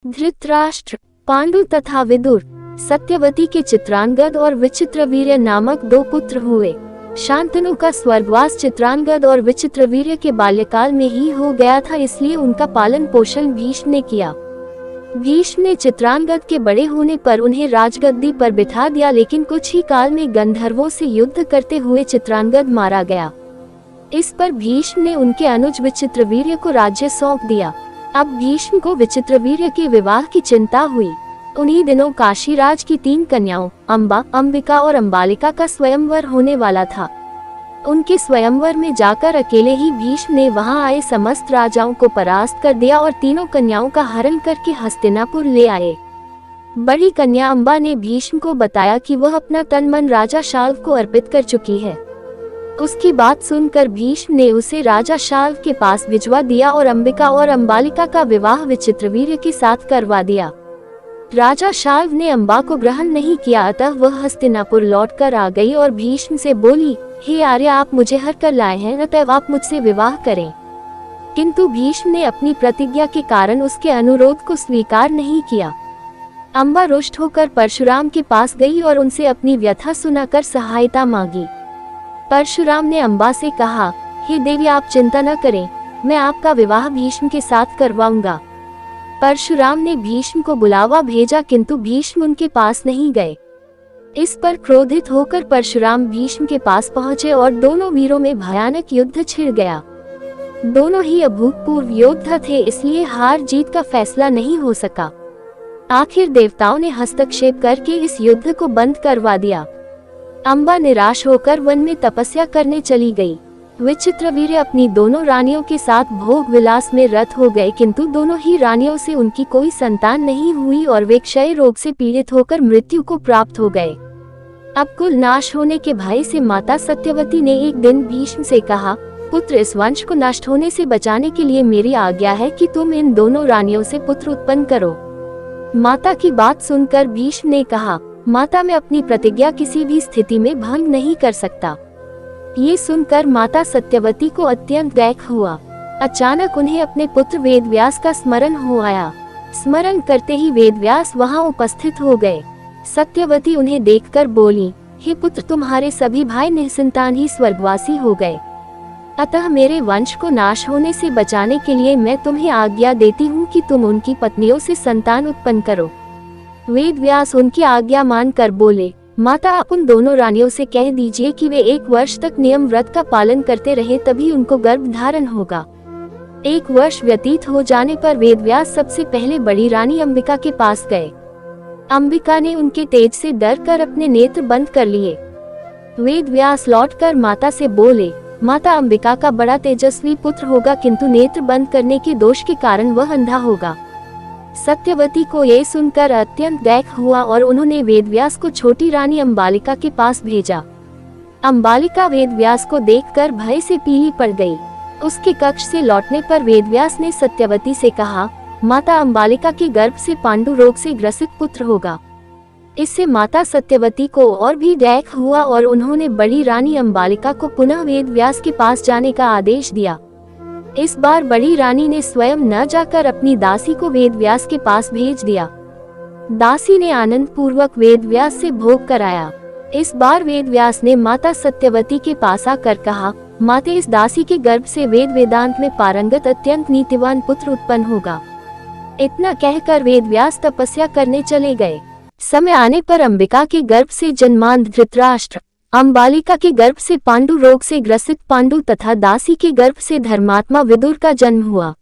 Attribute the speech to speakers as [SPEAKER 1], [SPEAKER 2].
[SPEAKER 1] धृतराष्ट्र, पांडु तथा विदुर, सत्यवती के चित्रांगद और विचित्रवीर्य नामक दो पुत्र हुए। शांतनु का स्वर्गवास चित्रांगद और विचित्रवीर्य के बाल्यकाल में ही हो गया था, इसलिए उनका पालन पोषण भीष्म ने किया। भीष्म ने चित्रांगद के बड़े होने पर उन्हें राजगद्दी पर बिठा दिया, लेकिन कुछ ही काल में गंधर्वों से युद्ध करते हुए चित्रांगद मारा गया। इस पर भीष्म ने उनके अनुज विचित्रवीर्य को राज्य सौंप दिया। अब भीष्म को विचित्रवीर्य के विवाह की चिंता हुई। उन्हीं दिनों काशीराज की 3 कन्याओं अंबा, अंबिका और अंबालिका का स्वयंवर होने वाला था। उनके स्वयंवर में जाकर अकेले ही भीष्म ने वहां आए समस्त राजाओं को परास्त कर दिया और तीनों कन्याओं का हरण करके हस्तिनापुर ले आए। बड़ी कन्या अंबा ने भीष्म को बताया कि वह अपना तन मन राजा शाल्व को अर्पित कर चुकी है। उसकी बात सुनकर भीष्म ने उसे राजा शाल्व के पास भिजवा दिया और अंबिका और अंबालिका का विवाह विचित्रवीर्य के साथ करवा दिया। राजा शाल्व ने अंबा को ग्रहण नहीं किया, अतः वह हस्तिनापुर लौटकर आ गई और भीष्म से बोली, हे आर्य, आप मुझे हर कर लाए हैं, अतः आप मुझसे विवाह करें। किंतु भीष्म ने अपनी प्रतिज्ञा के कारण उसके अनुरोध को स्वीकार नहीं किया। अंबा रुष्ट होकर परशुराम के पास गई और उनसे अपनी व्यथा सुनाकर सहायता मांगी। परशुराम ने अंबा से कहा, हे देवी, आप चिंता न करें, मैं आपका विवाह भीष्म के साथ करवाऊंगा। परशुराम ने भीष्म को बुलावा भेजा, किंतु भीष्म उनके पास नहीं गए। इस पर क्रोधित होकर परशुराम भीष्म के पास पहुंचे और दोनों वीरों में भयानक युद्ध छिड़ गया। दोनों ही अभूतपूर्व योद्धा थे, इसलिए हार जीत का फैसला नहीं हो सका। आखिर देवताओं ने हस्तक्षेप करके इस युद्ध को बंद करवा दिया। अंबा निराश होकर वन में तपस्या करने चली गई। विचित्रवीर्य अपनी दोनों रानियों के साथ भोग विलास में रत हो गए, किंतु दोनों ही रानियों से उनकी कोई संतान नहीं हुई और वे क्षय रोग से पीड़ित होकर मृत्यु को प्राप्त हो गए। अब कुल नाश होने के भय से माता सत्यवती ने एक दिन भीष्म से कहा, पुत्र, इस वंश को नष्ट होने से बचाने के लिए मेरी आज्ञा है कि तुम इन दोनों रानियों से पुत्र उत्पन्न करो। माता की बात सुनकर भीष्म ने कहा, माता, मैं अपनी प्रतिज्ञा किसी भी स्थिति में भंग नहीं कर सकता। ये सुनकर माता सत्यवती को अत्यंत दैख हुआ। अचानक उन्हें अपने पुत्र वेदव्यास का स्मरण हो आया। स्मरण करते ही वेदव्यास वहां उपस्थित हो गए। सत्यवती उन्हें देखकर बोली, हे पुत्र, तुम्हारे सभी भाई निसंतान ही स्वर्गवासी हो गए, अतः मेरे वंश को नाश होने से बचाने के लिए मैं तुम्हें आज्ञा देती हूँ कि तुम उनकी पत्नियों से संतान उत्पन्न करो। वेदव्यास उनकी आज्ञा मानकर बोले, माता, आप उन दोनों रानियों से कह दीजिए कि वे 1 वर्ष तक नियम व्रत का पालन करते रहे, तभी उनको गर्भ धारण होगा। 1 वर्ष व्यतीत हो जाने पर वेदव्यास सबसे पहले बड़ी रानी अंबिका के पास गए। अंबिका ने उनके तेज से डरकर अपने नेत्र बंद कर लिए। वेदव्यास लौटकर माता से बोले, माता, अंबिका का बड़ा तेजस्वी पुत्र होगा, किंतु नेत्र बंद करने के दोष के कारण वह अंधा होगा। सत्यवती को ये सुनकर अत्यंत दैख हुआ और उन्होंने वेदव्यास को छोटी रानी अंबालिका के पास भेजा। अंबालिका वेदव्यास को देखकर भय से पीली पड़ गई। उसके कक्ष से लौटने पर वेदव्यास ने सत्यवती से कहा, माता, अंबालिका के गर्भ से पांडु रोग से ग्रसित पुत्र होगा। इससे माता सत्यवती को और भी दैख हुआ और उन्होंने बड़ी रानी अंबालिका को पुनः वेदव्यास के पास जाने का आदेश दिया। इस बार बड़ी रानी ने स्वयं न जाकर अपनी दासी को वेदव्यास के पास भेज दिया। दासी ने आनंद पूर्वक वेदव्यास से भोग कराया। इस बार वेदव्यास ने माता सत्यवती के पास आकर कहा, माते, इस दासी के गर्भ से वेद वेदांत में पारंगत अत्यंत नीतिवान पुत्र उत्पन्न होगा। इतना कहकर वेदव्यास तपस्या करने चले गए। समय आने पर अंबिका के गर्भ से जन्मांध धृतराष्ट्र, अंबालिका के गर्भ से पांडु रोग से ग्रसित पांडु तथा दासी के गर्भ से धर्मात्मा विदुर का जन्म हुआ।